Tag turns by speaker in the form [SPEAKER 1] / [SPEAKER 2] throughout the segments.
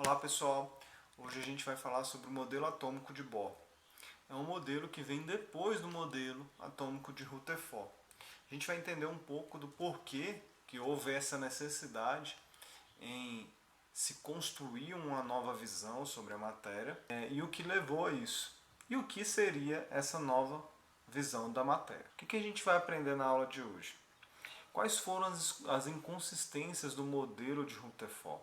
[SPEAKER 1] Olá pessoal, hoje a gente vai falar sobre o modelo atômico de Bohr. É um modelo que vem depois do modelo atômico de Rutherford. A gente vai entender um pouco do porquê que houve essa necessidade em se construir uma nova visão sobre a matéria e o que levou a isso. E o que seria essa nova visão da matéria. O que a gente vai aprender na aula de hoje? Quais foram as inconsistências do modelo de Rutherford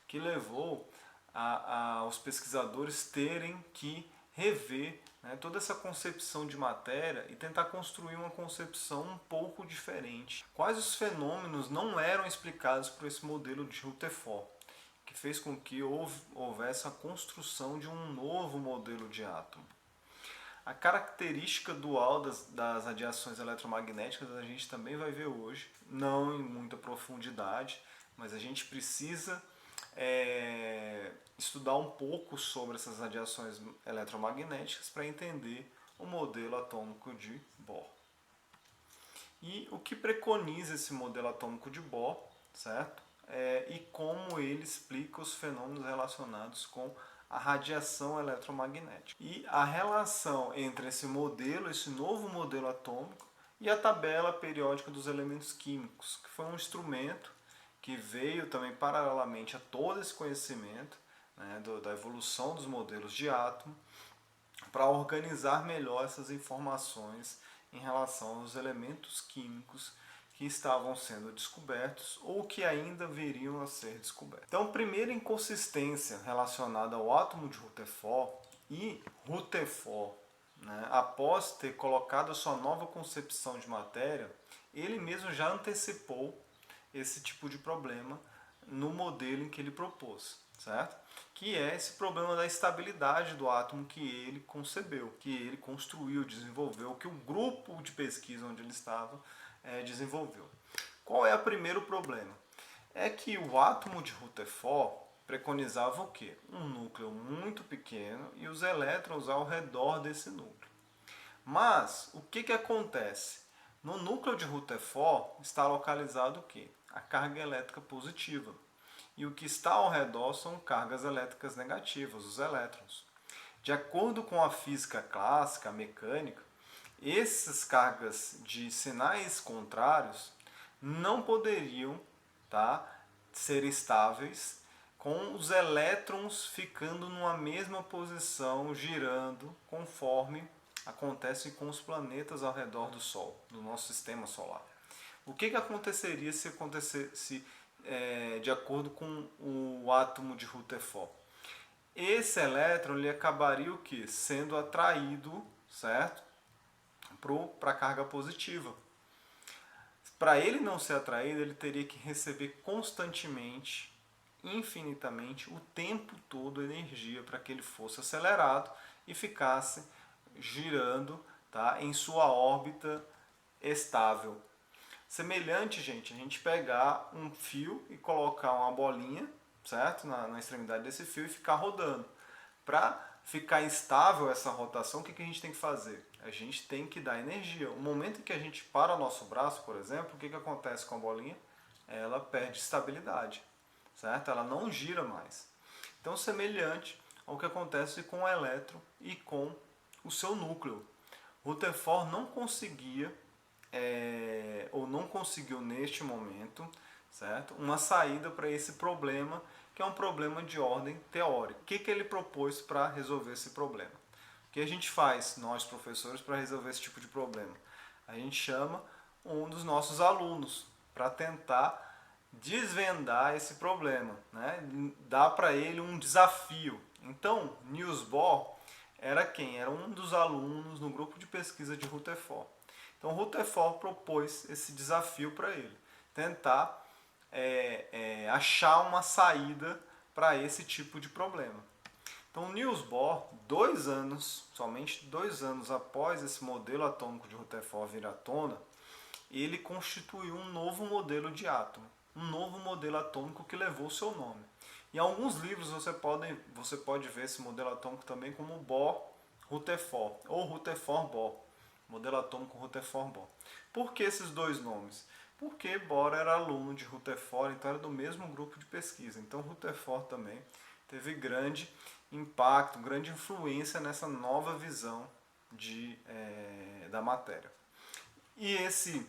[SPEAKER 1] que levou aos pesquisadores terem que rever, né, toda essa concepção de matéria e tentar construir uma concepção um pouco diferente? Quais os fenômenos não eram explicados por esse modelo de Rutherford, que fez com que houvesse a construção de um novo modelo de átomo? A característica dual das radiações eletromagnéticas a gente também vai ver hoje, não em muita profundidade, mas a gente precisa estudar um pouco sobre essas radiações eletromagnéticas para entender o modelo atômico de Bohr. E o que preconiza esse modelo atômico de Bohr, certo? E como ele explica os fenômenos relacionados com a radiação eletromagnética. E a relação entre esse modelo, esse novo modelo atômico, e a tabela periódica dos elementos químicos, que foi um instrumento que veio também paralelamente a todo esse conhecimento, né, da evolução dos modelos de átomo, para organizar melhor essas informações em relação aos elementos químicos que estavam sendo descobertos ou que ainda viriam a ser descobertos. Então, a primeira inconsistência relacionada ao átomo de Rutherford e Rutherford, né, após ter colocado a sua nova concepção de matéria, ele mesmo já antecipou esse tipo de problema no modelo em que ele propôs, certo? Que é esse problema da estabilidade do átomo que ele concebeu, que ele construiu, desenvolveu, que o grupo de pesquisa onde ele estava desenvolveu. Qual é o primeiro problema? É que o átomo de Rutherford preconizava o quê? Um núcleo muito pequeno e os elétrons ao redor desse núcleo. Mas o que acontece? No núcleo de Rutherford está localizado o quê? A carga elétrica positiva. E o que está ao redor são cargas elétricas negativas, os elétrons. De acordo com a física clássica, a mecânica, essas cargas de sinais contrários não poderiam, tá, ser estáveis com os elétrons ficando numa mesma posição, girando, conforme acontece com os planetas ao redor do Sol, do nosso sistema solar. O que aconteceria se acontecesse de acordo com o átomo de Rutherford? Esse elétron ele acabaria o quê? Sendo atraído, certo? Para a carga positiva. Para ele não ser atraído, ele teria que receber constantemente, infinitamente, o tempo todo energia para que ele fosse acelerado e ficasse girando, tá, em sua órbita estável. Semelhante, gente, a gente pegar um fio e colocar uma bolinha, certo, na extremidade desse fio e ficar rodando. Para ficar estável essa rotação, o que a gente tem que fazer? A gente tem que dar energia. O momento em que a gente para o nosso braço, por exemplo, o que acontece com a bolinha? Ela perde estabilidade, certo? Ela não gira mais. Então, semelhante ao que acontece com o elétron e com o seu núcleo. Rutherford não conseguia, ou não conseguiu neste momento, certo, uma saída para esse problema, que é um problema de ordem teórica. O que ele propôs para resolver esse problema? O que a gente faz, nós professores, para resolver esse tipo de problema? A gente chama um dos nossos alunos para tentar desvendar esse problema, né? Dá para ele um desafio. Então, Niels Bohr era quem? Era um dos alunos no grupo de pesquisa de Rutherford. Então, Rutherford propôs esse desafio para ele, tentar achar uma saída para esse tipo de problema. Então, Niels Bohr, somente 2 anos após esse modelo atômico de Rutherford vir à tona, ele constituiu um novo modelo de átomo, um novo modelo atômico que levou o seu nome. Em alguns livros você pode ver esse modelo atômico também como Bohr-Rutherford ou Rutherford-Bohr, modelo atômico Rutherford-Bohr. Por que esses dois nomes? Porque Bohr era aluno de Rutherford, então era do mesmo grupo de pesquisa. Então Rutherford também teve grande impacto, grande influência nessa nova visão da matéria. E esse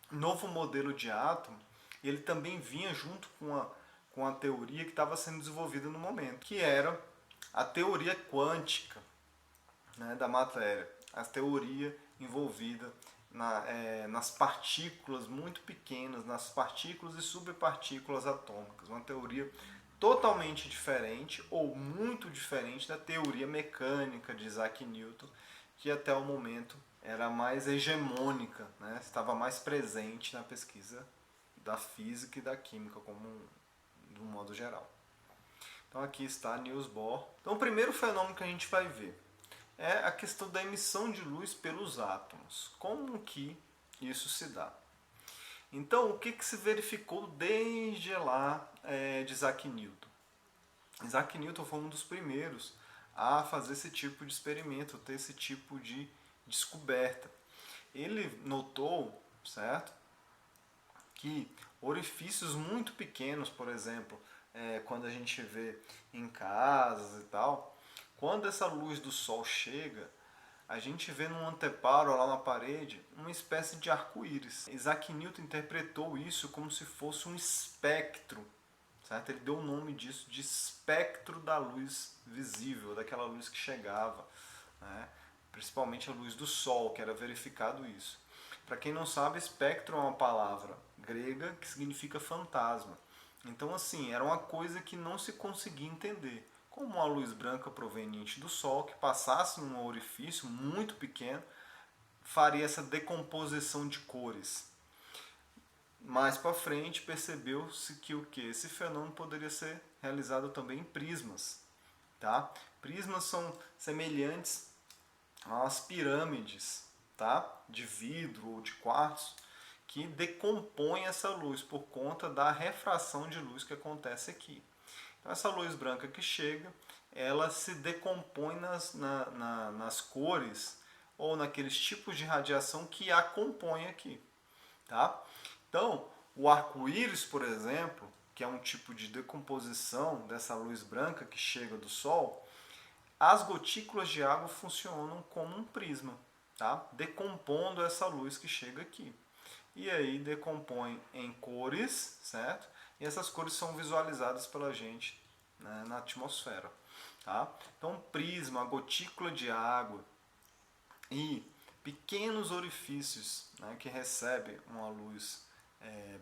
[SPEAKER 1] novo modelo de átomo, ele também vinha junto com a teoria que estava sendo desenvolvida no momento, que era a teoria quântica, né, da matéria, a teoria envolvida nas partículas muito pequenas, nas partículas e subpartículas atômicas, uma teoria totalmente diferente ou muito diferente da teoria mecânica de Isaac Newton, que até o momento era mais hegemônica, né? Estava mais presente na pesquisa da física e da química de um modo geral. Então aqui está Niels Bohr. Então o primeiro fenômeno que a gente vai ver é a questão da emissão de luz pelos átomos. Como que isso se dá? Então, o que se verificou desde lá de Isaac Newton? Isaac Newton foi um dos primeiros a fazer esse tipo de experimento, ter esse tipo de descoberta. Ele notou, certo, que orifícios muito pequenos, por exemplo, quando a gente vê em casas e tal, quando essa luz do sol chega, a gente vê num anteparo lá na parede uma espécie de arco-íris. Isaac Newton interpretou isso como se fosse um espectro, certo? Ele deu o nome disso de espectro da luz visível, daquela luz que chegava, né? Principalmente a luz do sol, que era verificado isso. Para quem não sabe, espectro é uma palavra grega que significa fantasma. Então, assim, era uma coisa que não se conseguia entender. Como uma luz branca proveniente do Sol, que passasse num orifício muito pequeno, faria essa decomposição de cores. Mais para frente, percebeu-se que esse fenômeno poderia ser realizado também em prismas. Tá? Prismas são semelhantes às pirâmides, tá? De vidro ou de quartzo, que decompõem essa luz por conta da refração de luz que acontece aqui. Então, essa luz branca que chega, ela se decompõe nas cores ou naqueles tipos de radiação que a compõem aqui. Tá? Então, o arco-íris, por exemplo, que é um tipo de decomposição dessa luz branca que chega do Sol, as gotículas de água funcionam como um prisma, tá? Decompondo essa luz que chega aqui. E aí decompõe em cores, certo? E essas cores são visualizadas pela gente, né, na atmosfera. Tá? Então, prisma, gotícula de água e pequenos orifícios, né, que recebem uma luz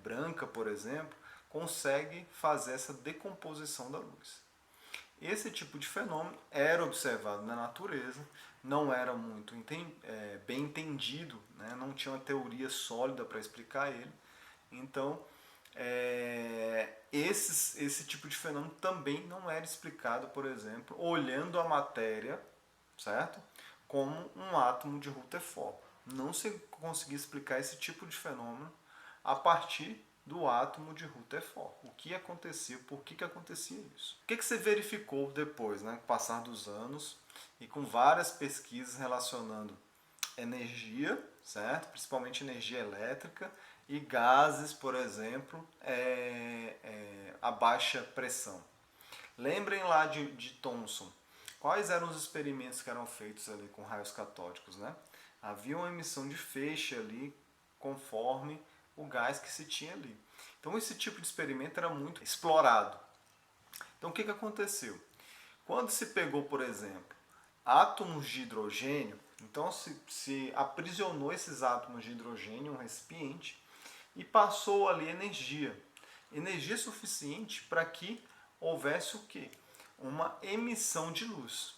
[SPEAKER 1] branca, por exemplo, consegue fazer essa decomposição da luz. Esse tipo de fenômeno era observado na natureza, não era muito bem entendido, né? Não tinha uma teoria sólida para explicar ele. Então, esse tipo de fenômeno também não era explicado, por exemplo, olhando a matéria, certo? Como um átomo de Rutherford. Não se conseguia explicar esse tipo de fenômeno a partir do átomo de Rutherford. O que acontecia, por que acontecia isso? O que se verificou depois, né, com o passar dos anos e com várias pesquisas relacionando energia, certo? Principalmente energia elétrica e gases, por exemplo, a baixa pressão. Lembrem lá de Thomson. Quais eram os experimentos que eram feitos ali com raios catódicos, né? Havia uma emissão de feixe ali conforme o gás que se tinha ali. Então esse tipo de experimento era muito explorado. Então o que aconteceu? Quando se pegou, por exemplo, átomos de hidrogênio, então se aprisionou esses átomos de hidrogênio em um recipiente e passou ali energia. Energia suficiente para que houvesse o quê? Uma emissão de luz.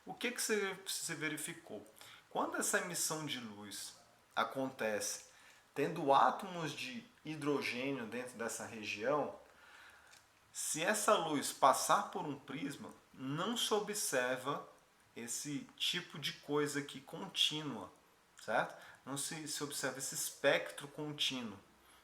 [SPEAKER 1] O que se verificou? Quando essa emissão de luz acontece tendo átomos de hidrogênio dentro dessa região, se essa luz passar por um prisma, não se observa esse tipo de coisa aqui contínua, certo? Não se observa esse espectro contínuo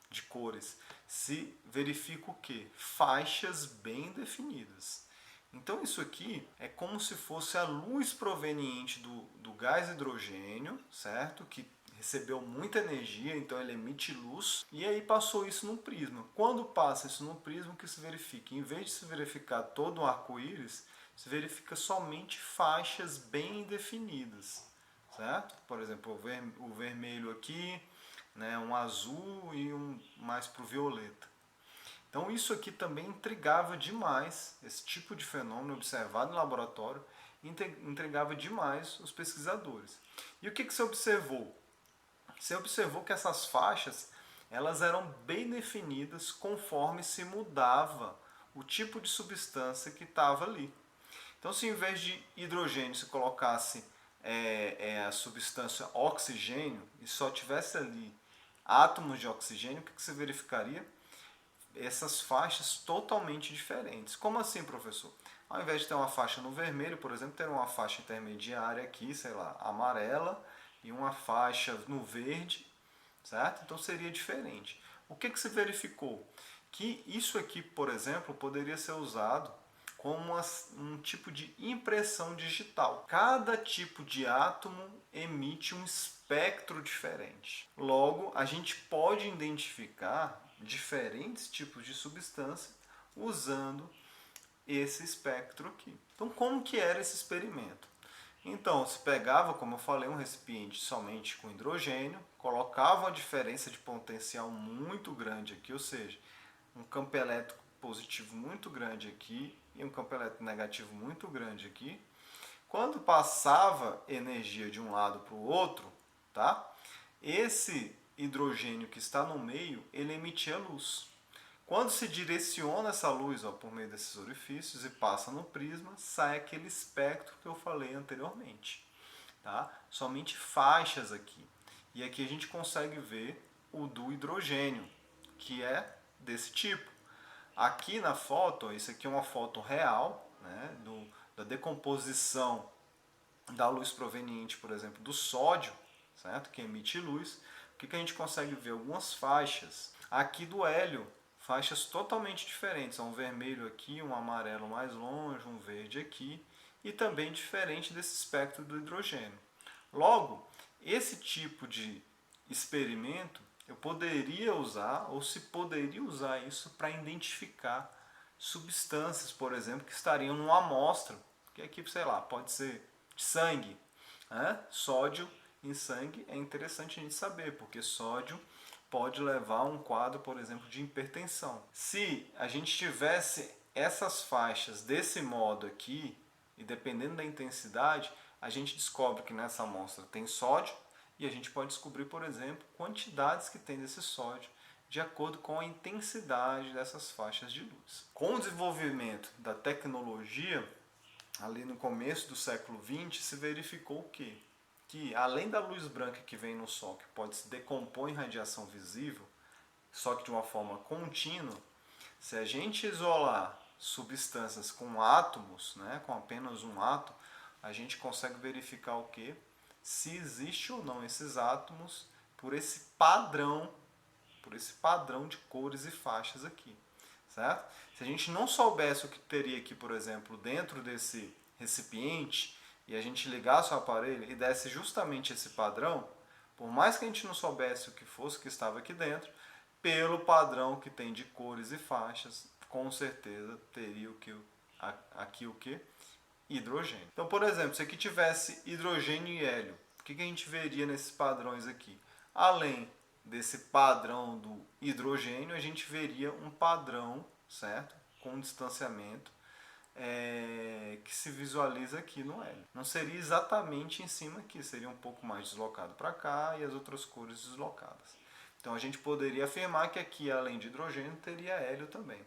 [SPEAKER 1] de cores. Se verifica o quê? Faixas bem definidas. Então isso aqui é como se fosse a luz proveniente do gás hidrogênio, certo? Que recebeu muita energia, então ele emite luz, e aí passou isso no prisma. Quando passa isso no prisma, o que se verifica? Em vez de se verificar todo um arco-íris, se verifica somente faixas bem definidas, certo? Por exemplo, o vermelho aqui, né, um azul e um mais para o violeta. Então isso aqui também intrigava demais, esse tipo de fenômeno observado no laboratório, intrigava demais os pesquisadores. E o que se observou? Você observou que essas faixas elas eram bem definidas conforme se mudava o tipo de substância que estava ali. Então, se em vez de hidrogênio se colocasse a substância oxigênio e só tivesse ali átomos de oxigênio, o que se verificaria? Essas faixas totalmente diferentes. Como assim, professor? Ao invés de ter uma faixa no vermelho, por exemplo, ter uma faixa intermediária aqui, sei lá, amarela, e uma faixa no verde, certo? Então seria diferente. O que se verificou? Que isso aqui, por exemplo, poderia ser usado como um tipo de impressão digital. Cada tipo de átomo emite um espectro diferente. Logo, a gente pode identificar diferentes tipos de substância usando esse espectro aqui. Então, como que era esse experimento? Então, se pegava, como eu falei, um recipiente somente com hidrogênio, colocava uma diferença de potencial muito grande aqui, ou seja, um campo elétrico positivo muito grande aqui e um campo elétrico negativo muito grande aqui. Quando passava energia de um lado para o outro, tá? Esse hidrogênio que está no meio, ele emitia luz. Quando se direciona essa luz por meio desses orifícios e passa no prisma, sai aquele espectro que eu falei anteriormente. Tá? Somente faixas aqui. E aqui a gente consegue ver o do hidrogênio, que é desse tipo. Aqui na foto, isso aqui é uma foto real, né, da decomposição da luz proveniente, por exemplo, do sódio, certo? Que emite luz. O que a gente consegue ver? Algumas faixas. Aqui do hélio, faixas totalmente diferentes. Um vermelho aqui, um amarelo mais longe, um verde aqui. E também diferente desse espectro do hidrogênio. Logo, esse tipo de experimento eu poderia usar, ou se poderia usar isso para identificar substâncias, por exemplo, que estariam numa amostra, que aqui, sei lá, pode ser de sangue. Né? Sódio em sangue é interessante a gente saber, porque sódio pode levar a um quadro, por exemplo, de hipertensão. Se a gente tivesse essas faixas desse modo aqui, e dependendo da intensidade, a gente descobre que nessa amostra tem sódio, e a gente pode descobrir, por exemplo, quantidades que tem desse sódio de acordo com a intensidade dessas faixas de luz. Com o desenvolvimento da tecnologia, ali no começo do século XX, se verificou o quê? Que além da luz branca que vem no Sol, que pode se decompor em radiação visível, só que de uma forma contínua, se a gente isolar substâncias com átomos, né, com apenas um átomo, a gente consegue verificar o quê? Se existe ou não esses átomos por esse padrão de cores e faixas aqui, certo? Se a gente não soubesse o que teria aqui, por exemplo, dentro desse recipiente, e a gente ligasse o aparelho e desse justamente esse padrão, por mais que a gente não soubesse o que fosse que estava aqui dentro, pelo padrão que tem de cores e faixas, com certeza teria aqui o que? Hidrogênio. Então, por exemplo, se aqui tivesse hidrogênio e hélio, o que a gente veria nesses padrões aqui? Além desse padrão do hidrogênio, a gente veria um padrão, certo? Com distanciamento que se visualiza aqui no hélio. Não seria exatamente em cima aqui, seria um pouco mais deslocado para cá e as outras cores deslocadas. Então a gente poderia afirmar que aqui, além de hidrogênio, teria hélio também.